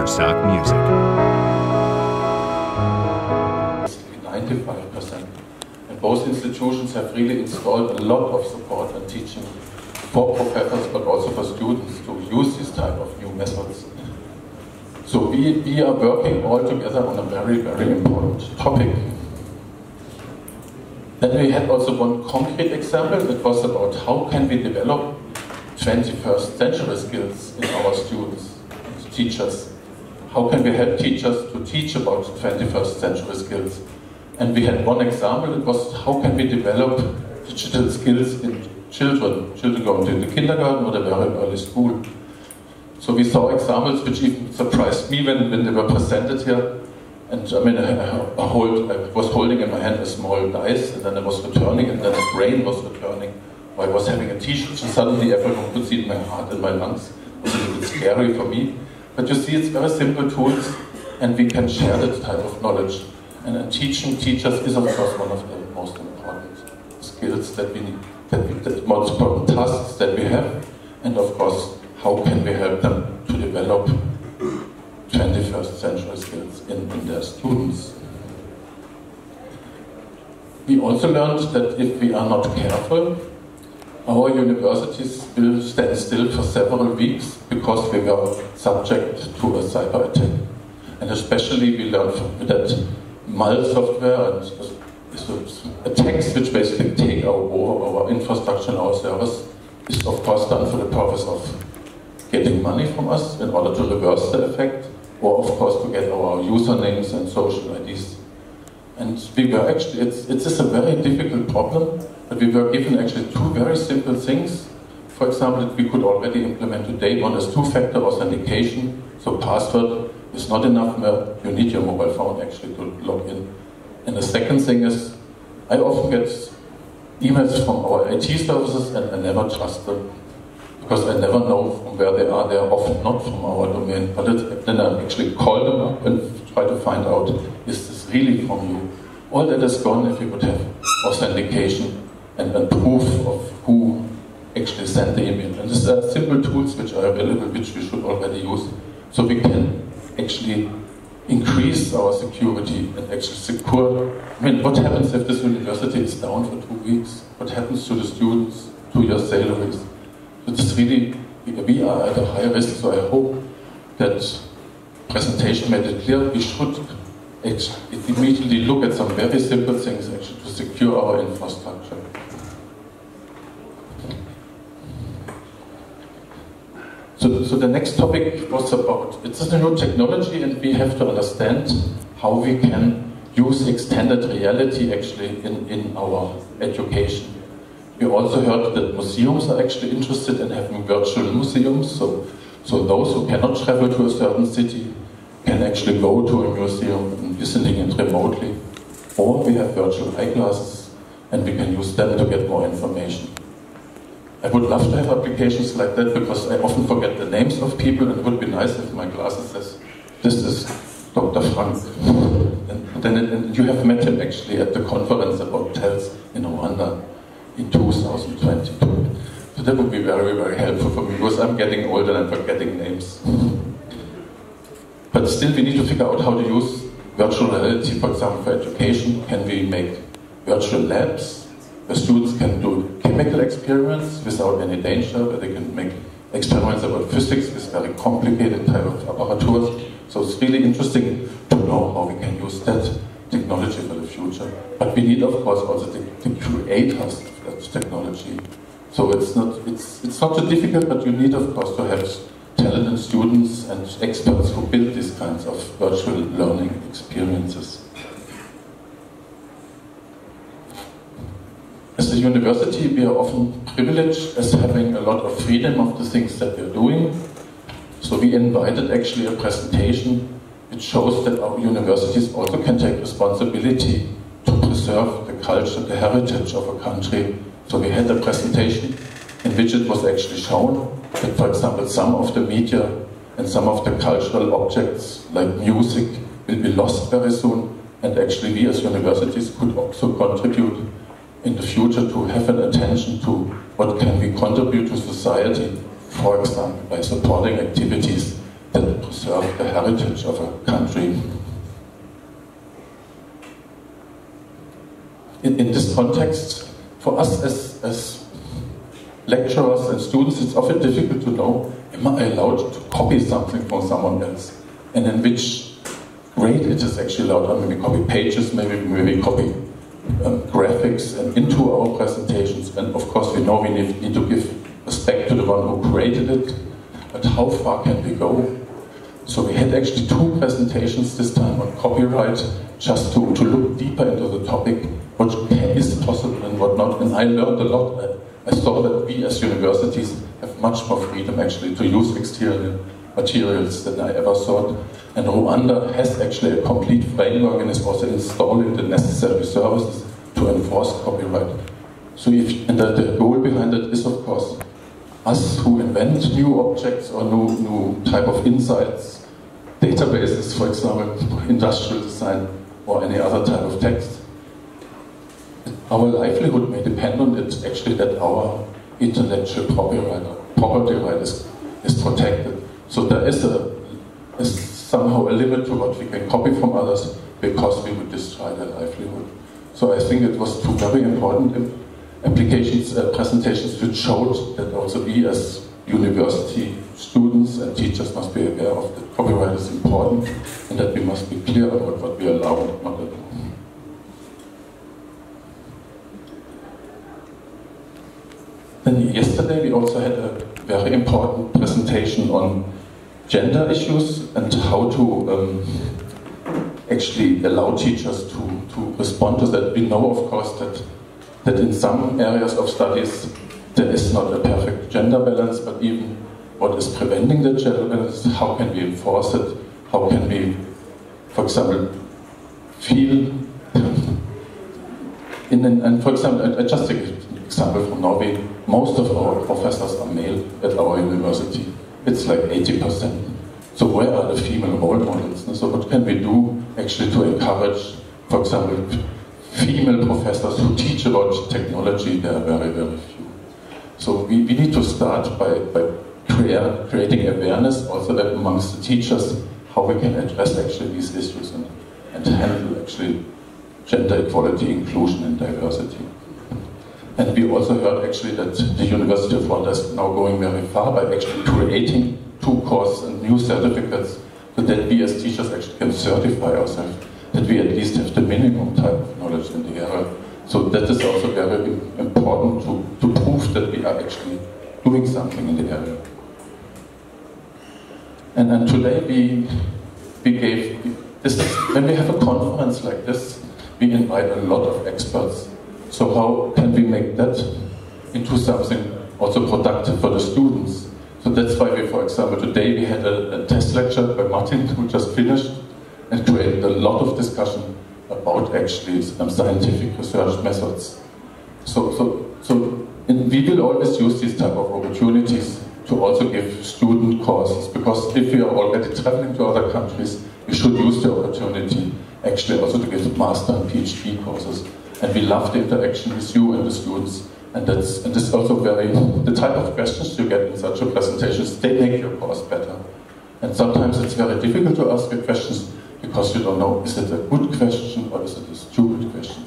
Sock music. 95%. And both institutions have really installed a lot of support and teaching for professors, but also for students to use this type of new methods. So we are working all together on a very, very important topic. Then we had also one concrete example that was about how can we develop 21st century skills in our students and teachers. How can we help teachers to teach about 21st century skills? And we had one example, it was how can we develop digital skills in children going to the kindergarten or the very early school. So we saw examples which even surprised me when they were presented here. And I mean, I was holding in my hand a small dice, and then I was returning, and then a brain was returning. Or I was having a t-shirt, and suddenly everyone could see my heart and my lungs. It was a little bit scary for me. But you see, it's very simple tools, and we can share that type of knowledge. And teaching teachers is, of course, one of the most important skills that we need, the most important tasks that we have. And of course, how can we help them to develop 21st century skills in their students. We also learned that if we are not careful, our universities will stand still for several weeks because we were subject to a cyber attack. And especially we learned that malware and attacks which basically take over our infrastructure and our servers is of course done for the purpose of getting money from us in order to reverse the effect, or of course to get our usernames and social IDs. And we were actually, it is a very difficult problem, but we were given actually two very simple things. For example, that we could already implement today. One is two-factor authentication, so password is not enough, you need your mobile phone actually to log in. And the second thing is, I often get emails from our IT services and I never trust them, because I never know from where they are. They are often not from our domain, but then I actually call them up and try to find out, is this really from you? All that is gone if you would have authentication and proof of who actually sent the email. And these are simple tools which are available, which we should already use, so we can actually increase our security and actually secure. I mean, what happens if this university is down for 2 weeks? What happens to the students, to your salaries? It's really, we are at a high risk, so I hope that presentation made it clear we should immediately look at some very simple things actually to secure our infrastructure. So the next topic was about, it's a new technology and we have to understand how we can use extended reality actually in our education. We also heard that museums are actually interested in having virtual museums, so those who cannot travel to a certain city can actually go to a museum and visiting it remotely. Or we have virtual eyeglasses and we can use them to get more information. I would love to have applications like that because I often forget the names of people, and it would be nice if my glasses says, this is Dr. Frank. And you have met him actually at the conference about TELS in Rwanda in 2022. So that would be very, very helpful for me because I'm getting older and forgetting names. But still we need to figure out how to use virtual reality, for example, for education. Can we make virtual labs where students can do chemical experiments without any danger, where they can make experiments about physics with very complicated type of apparatus. So it's really interesting to know how we can use that technology for the future. But we need, of course, also the creators of that technology. So it's not so difficult, but you need, of course, to have talented students and experts who build these kinds of virtual learning experiences. As a university, we are often privileged as having a lot of freedom of the things that we're doing. So we invited actually a presentation which shows that our universities also can take responsibility to preserve the culture, the heritage of a country. So we had a presentation in which it was actually shown that, for example, some of the media and some of the cultural objects like music will be lost very soon, and actually we as universities could also contribute in the future to have an attention to what can we contribute to society, for example, by supporting activities that preserve the heritage of a country. In this context, for us as lecturers and students, it's often difficult to know, am I allowed to copy something from someone else? And in which grade it is actually allowed. Maybe copy pages, maybe copy graphics and into our presentations. And of course we know we need to give respect to the one who created it, but how far can we go? So we had actually 2 presentations this time on copyright, just to look deeper into the topic, what is possible and what not. And I learned a lot. I saw that we as universities have much more freedom actually to use external materials than I ever thought. And Rwanda has actually a complete framework and is also installing the necessary services to enforce copyright. So the goal behind it is, of course, us who invent new objects or new type of insights, databases, for example, industrial design, or any other type of text. Our livelihood may depend on it, actually, that our intellectual property right is protected. So there is somehow a limit to what we can copy from others because we would destroy their livelihood. So I think it was 2 very important presentations which showed that also we as university students and teachers must be aware of that copyright is important and that we must be clear about what we allow and not allow. Then yesterday we also had a very important presentation on gender issues and how to actually allow teachers to respond to that. We know, of course, that in some areas of studies there is not a perfect gender balance, but even what is preventing the gender balance, how can we enforce it, how can we, for example, feel, and for example, I just take an example from Norway, most of our professors are male at our university. It's like 80%. So where are the female role models? So what can we do actually to encourage, for example, female professors who teach about technology? There are very, very few. So we need to start by creating awareness also amongst the teachers, how we can address actually these issues and handle actually gender equality, inclusion and diversity. And we also heard actually that the University of Rwanda is now going very far by actually creating 2 courses and new certificates so that we as teachers actually can certify ourselves, that we at least have the minimum type of knowledge in the area. So that is also very important to prove that we are actually doing something in the area. And today we gave this, when we have a conference like this, we invite a lot of experts. So how can we make that into something also productive for the students? So that's why we, for example, today we had a test lecture by Martin, who just finished, and created a lot of discussion about actually scientific research methods. And we will always use these type of opportunities to also give student courses, because if we are already traveling to other countries, we should use the opportunity actually also to give master and PhD courses. And we love the interaction with you and the students. And this is also the type of questions you get in such a presentations, they make your course better. And sometimes it's very difficult to ask your questions because you don't know, is it a good question or is it a stupid question?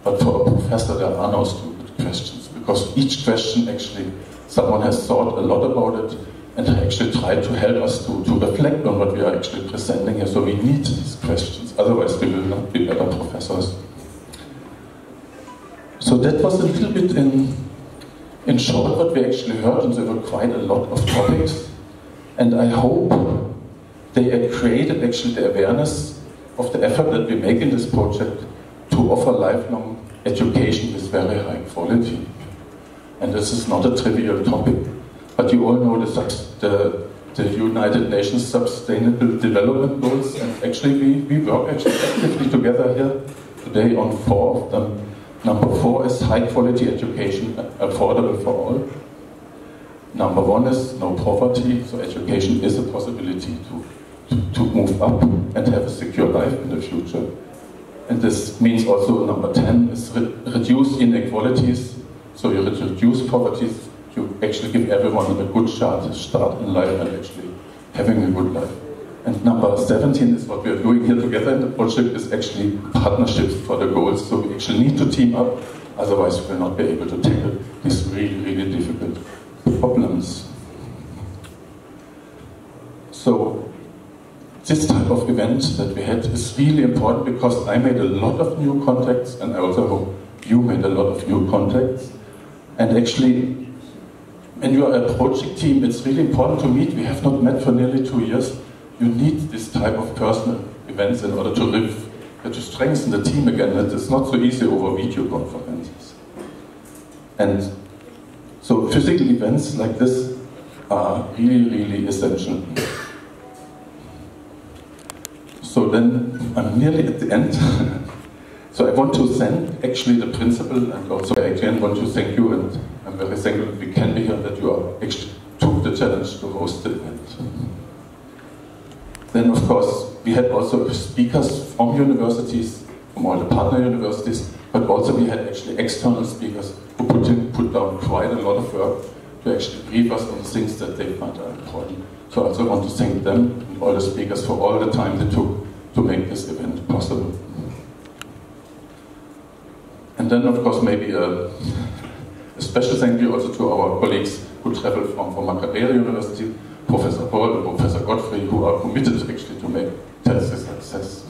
But for a professor, there are no stupid questions, because each question actually, someone has thought a lot about it and actually tried to help us to reflect on what we are actually presenting here. So we need these questions, otherwise we will not be better professors. So that was a little bit in short what we actually heard, and there were quite a lot of topics. And I hope they created actually the awareness of the effort that we make in this project to offer lifelong education with very high quality. And this is not a trivial topic, but you all know the United Nations Sustainable Development Goals, and actually we work actually actively together here today on 4 of them. Number 4 is high quality education, affordable for all. Number 1 is no poverty, so education is a possibility to move up and have a secure life in the future. And this means also number 10 is reduce inequalities, so you reduce poverty, you actually give everyone a good start in life and actually having a good life. And number 17 is what we are doing here together in the project, is actually partnerships for the goals. So we actually need to team up, otherwise we will not be able to tackle these really, really difficult problems. So this type of event that we had is really important because I made a lot of new contacts, and I also hope you made a lot of new contacts. And actually, when you are a project team, it's really important to meet. We have not met for nearly 2 years. You need this type of personal events in order to strengthen the team again. It is not so easy over video conferences. And so physical events like this are really, really essential. So then I'm nearly at the end. So I want to thank actually the principal, and also I again want to thank you, and I'm very thankful that we can be here, that you are actually took the challenge to host the event. Then of course we had also speakers from universities, from all the partner universities, but also we had actually external speakers who put down quite a lot of work to actually brief us on things that they find are important. So I also want to thank them and all the speakers for all the time they took to make this event possible. And then of course maybe a special thank you also to our colleagues who traveled from Makerere University, Professor Paul and Professor Godfrey, who are committed actually to make TELS a success.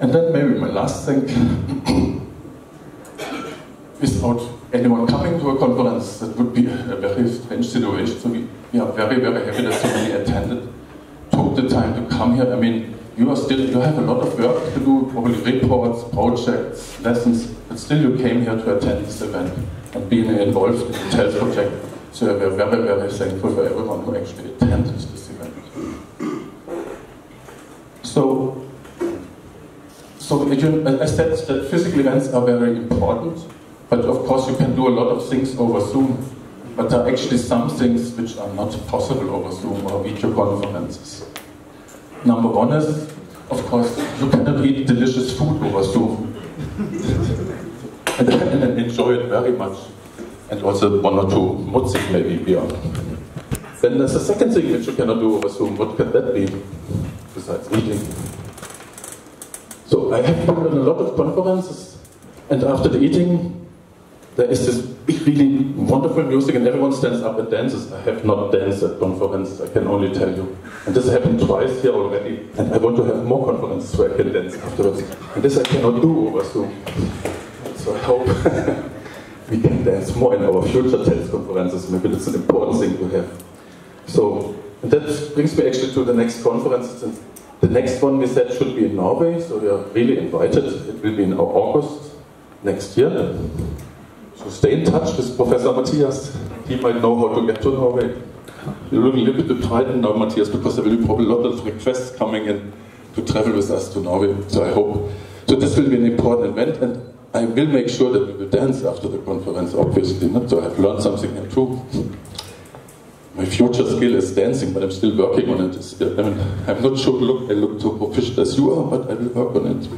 And then maybe my last thing, without anyone coming to a conference, that would be a very strange situation. So we are very, very happy that so many attended, took the time to come here. I mean, you have a lot of work to do, probably reports, projects, lessons, but still you came here to attend this event and being involved in the TELS project. So we are very, very thankful for everyone who actually attended this event. So I said that physical events are very important, but of course you can do a lot of things over Zoom, but there are actually some things which are not possible over Zoom or video conferences. Number one is, of course, you cannot eat delicious food over Zoom. and I enjoy it very much. And also one or two mutzig maybe beer. Then there's a second thing which you cannot do over Zoom. What can that be, besides eating? So I have been in a lot of conferences, and after the eating, there is this big, really wonderful music, and everyone stands up and dances. I have not danced at conferences, I can only tell you. And this happened twice here already, and I want to have more conferences where I can dance afterwards. And this I cannot do over Zoom. So I hope we can dance more in our future TELS conferences. Maybe that's an important thing to have. So, and that brings me actually to the next conference. And the next one we said should be in Norway, so we are really invited. It will be in August next year. So stay in touch with Professor Matthias. He might know how to get to Norway. You're looking a little bit behind now, Matthias, because there will be probably a lot of requests coming in to travel with us to Norway. So I hope. So this will be an important event, and I will make sure that we will dance after the conference, obviously. Not so I've learned something here too. My future skill is dancing, but I'm still working on it. I mean, I'm not sure I look so proficient as you are, but I will work on it.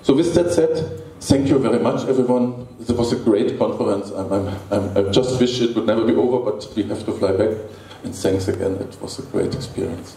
So with that said, thank you very much, everyone. It was a great conference. I just wish it would never be over, but we have to fly back. And thanks again. It was a great experience.